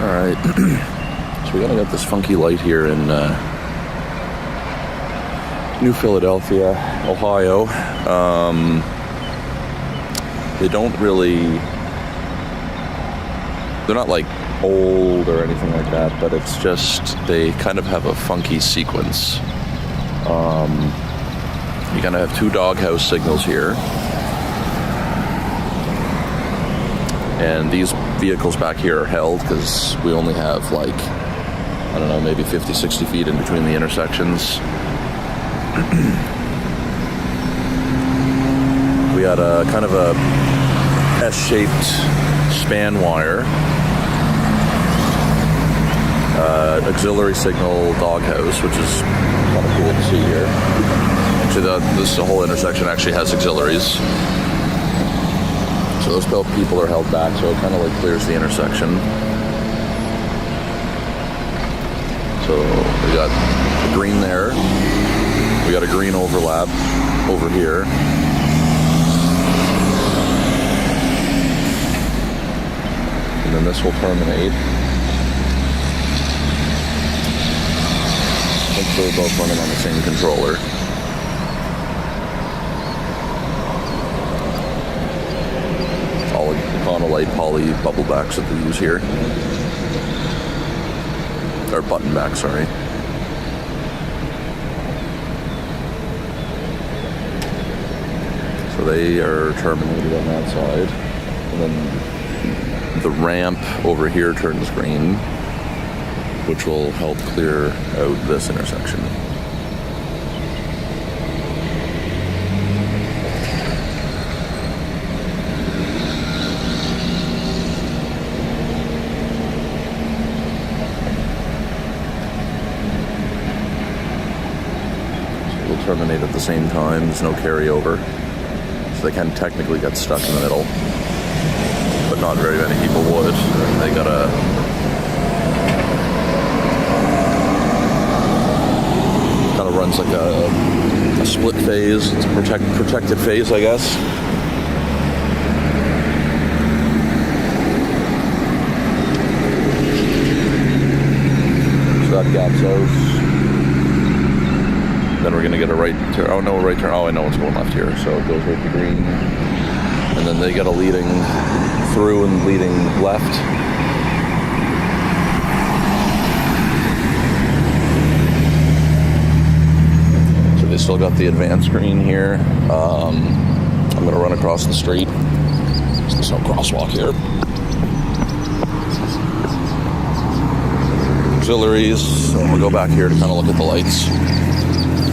Alright, so we gotta get this funky light here in New Philadelphia, Ohio. They don't really, they're not like old or anything like that, but it's just, they kind of have a funky sequence. You kind of have two doghouse signals here. And these vehicles back here are held because we only have like, I don't know, maybe 50, 60 feet in between the intersections. We got a kind of a S-shaped span wire. Auxiliary signal doghouse, which is kind of cool to see here. Actually, this whole intersection actually has auxiliaries. So those people are held back, so it kind of like clears the intersection. So we got the green there. We got a green overlap over here. And then this will terminate. I think they're both running on the same controller. All Econolite poly bubble backs that they use here. Or button back, sorry. So they are terminated on that side. And then the ramp over here turns green, which will help clear out this intersection. So we'll terminate at the same time. There's no carryover. So they can technically get stuck in the middle, but not very many people would. They gotta kind of runs like a split phase. It's a protected phase, I guess. So that gaps out. Then we're gonna get a right turn. Oh no, right turn. Oh, I know what's going left here. So it goes right to green, and then they get a leading through and leading left. They still got the advanced green here. I'm gonna run across the street. There's no crosswalk here. Auxiliaries. So we'll go back here to kind of look at the lights.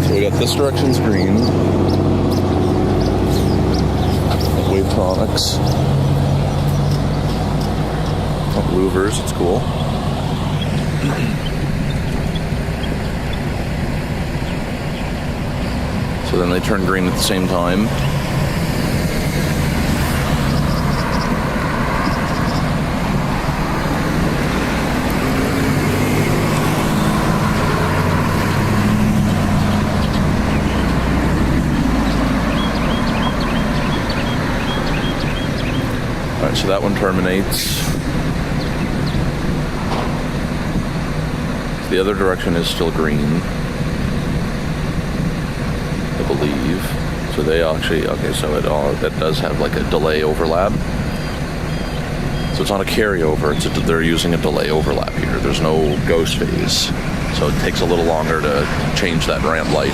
So we got this direction's green. Wavetronics. Louvers, it's cool. So then they turn green at the same time. Alright, so that one terminates. The other direction is still green, I believe. So they actually, okay, so it does have like a delay overlap. So it's not a carryover, they're using a delay overlap here. There's no ghost phase. So it takes a little longer to change that ramp light.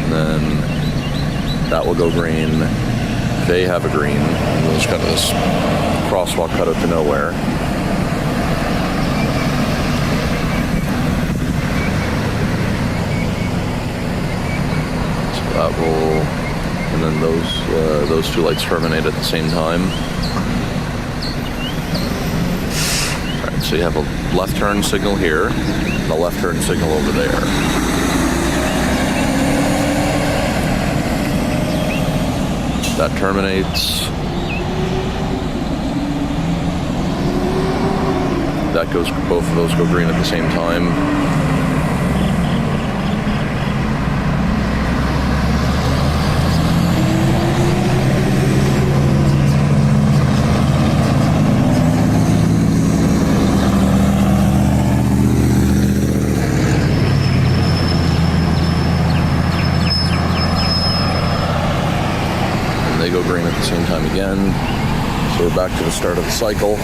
And then that will go green. They have a green. And there's kind of this crosswalk cut out to nowhere. So that will, and then those two lights terminate at the same time. Alright, so so you have a left turn signal here and a left turn signal over there. That terminates. That goes, both of those go green at the same time. And they go green at the same time again. So we're back to the start of the cycle.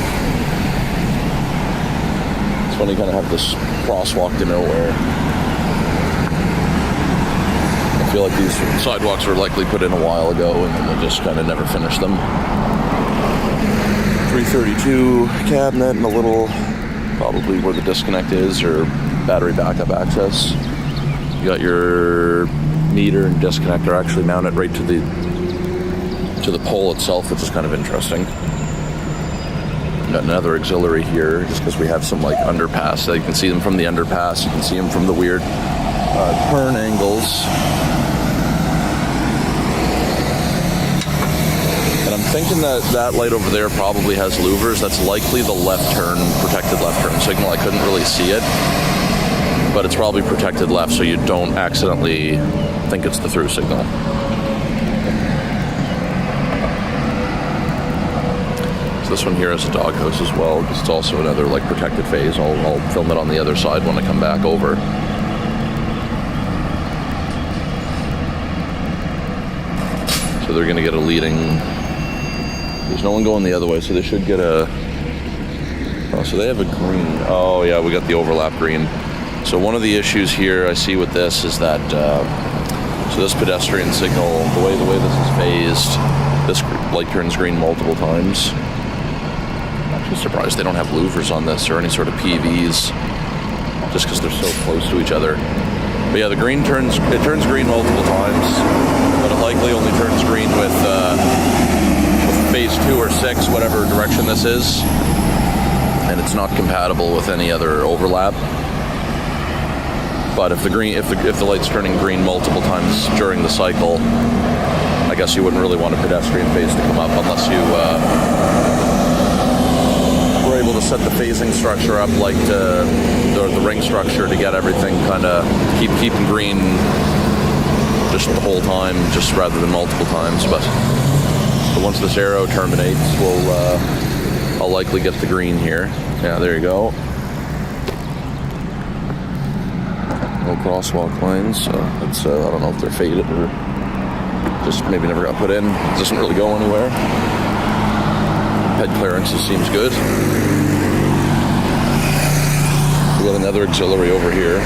When you kind of have this crosswalk to nowhere. I feel like these sidewalks were likely put in a while ago and then they just kind of never finished them. 332 cabinet and a little, probably where the disconnect is, or battery backup access. You got your meter and disconnector actually mounted right to the pole itself, which is kind of interesting. Got another auxiliary here, just because we have some like underpass. So you can see them from the underpass. You can see them from the weird turn angles. And I'm thinking that light over there probably has louvers. That's likely the left turn, protected left turn signal. I couldn't really see it, but it's probably protected left, so you don't accidentally think it's the through signal. This one here is a doghouse as well. It's also another like protected phase. I'll film it on the other side when I come back over. So they're going to get a leading. There's no one going the other way, so they should get a. Oh, so they have a green. Oh yeah, we got the overlap green. So one of the issues here I see with this is that so this pedestrian signal, the way this is phased, this light turns green multiple times. I'm surprised they don't have louvers on this or any sort of PVs, just because they're so close to each other. But yeah, the green turns green multiple times, but it likely only turns green with phase 2 or 6, whatever direction this is, and it's not compatible with any other overlap. But if the light's turning green multiple times during the cycle, I guess you wouldn't really want a pedestrian phase to come up unless you were able to set the phasing structure up like the ring structure to get everything kind of keeping green just the whole time, just rather than multiple times. But once this arrow terminates, I'll likely get the green here. Yeah, there you go. No crosswalk lines, so it's I don't know if they're faded or just maybe never got put in. It doesn't really go anywhere. Head clearances seems good. We got another auxiliary over here.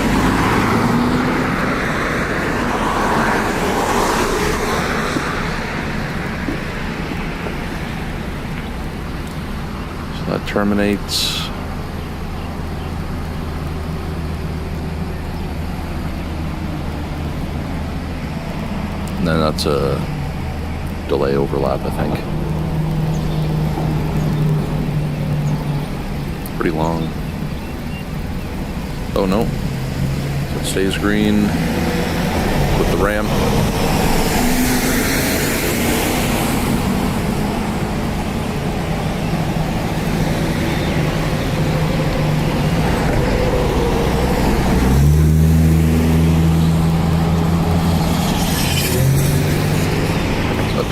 So that terminates. And then that's a delay overlap, I think. Pretty long. Oh no. It stays green with the ramp.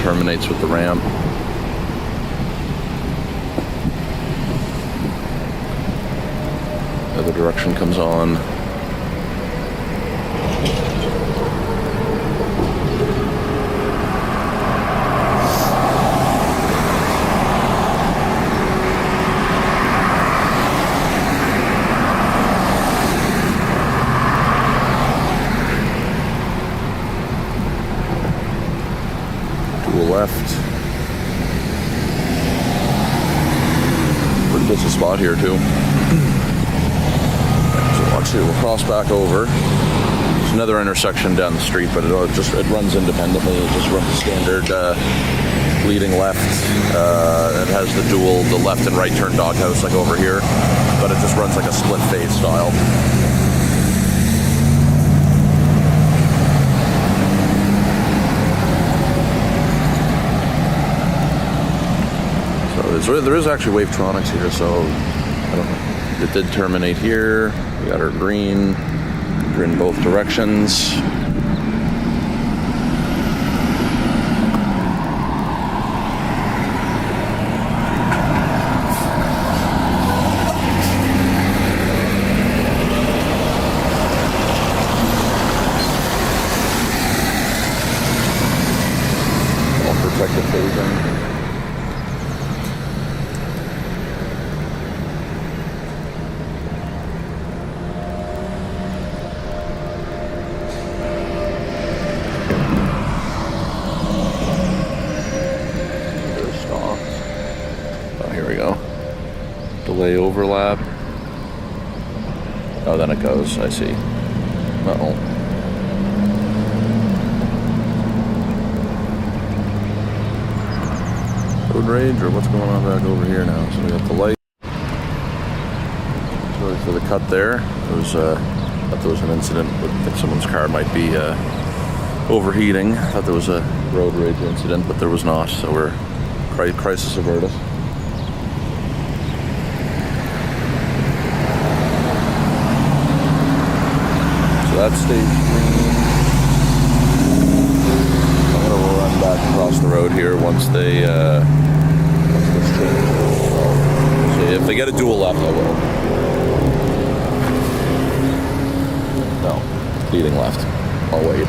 Terminates with the ramp. The other direction comes on. Left. Pretty busy spot here too. So watch it, we'll cross back over. There's another intersection down the street, but it runs independently. It just runs standard leading left. It has the left and right turn doghouse like over here. but it just runs like a split phase style. So there is actually Wavetronics here, so I don't know. It did terminate here. We got our green. We're in both directions. All protected phasing. Delay overlap. Oh, then it goes. I see. Uh-oh. Road rage, or what's going on back over here now? So we got the light. Sorry for the cut there. There was, thought there was an incident. I think someone's car might be overheating. I thought there was a road rage incident, but there was not. So we're crisis averted. That stays green. I'm gonna run back across the road here once they once this changes. So if they get a dual left, I will. No, leading left. I'll wait.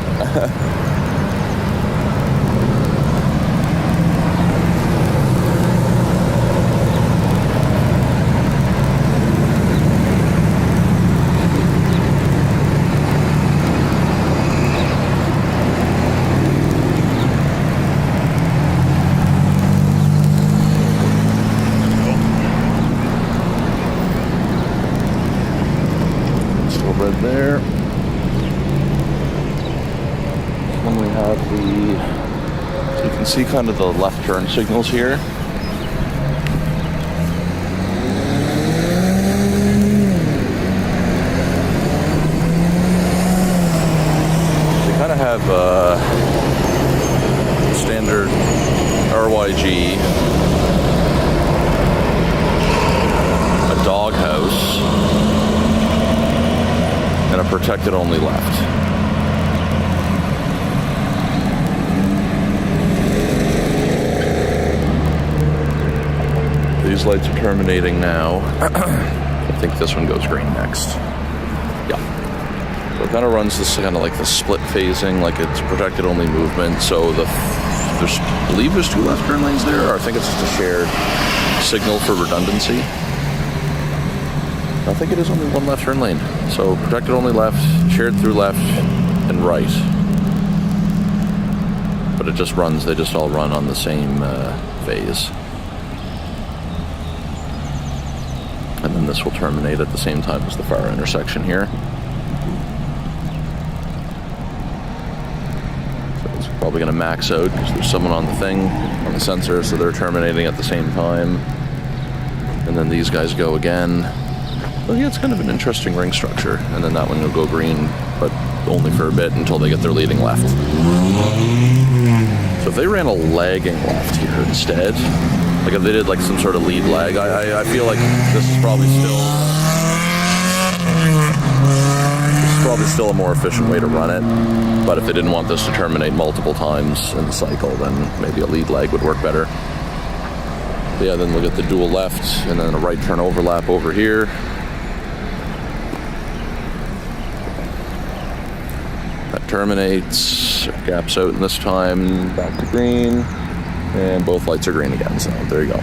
Red there. Then we have so you can see kind of the left turn signals here. They kind of have standard RYG, a doghouse, and a protected only left. These lights are terminating now. I think this one goes green next. Yeah. So it kind of runs this kind of like the split phasing, like it's protected only movement. So I believe there's 2 left turn lanes there, or I think it's just a shared signal for redundancy. I think it is only 1 left turn lane. So protected only left, shared through left and right. But it just runs, they just all run on the same phase. And then this will terminate at the same time as the far intersection here. So it's probably going to max out because there's someone on the thing, on the sensor, so they're terminating at the same time. And then these guys go again. Well, yeah, it's kind of an interesting ring structure. And then that one will go green, but only for a bit until they get their leading left. So if they ran a lagging left here instead, like if they did like some sort of lead lag, I feel like this is probably still a more efficient way to run it. But if they didn't want this to terminate multiple times in the cycle, then maybe a lead lag would work better. But yeah, then look at the dual left and then a right turn overlap over here. That terminates, gaps out, and this time back to green, and both lights are green again, so there you go.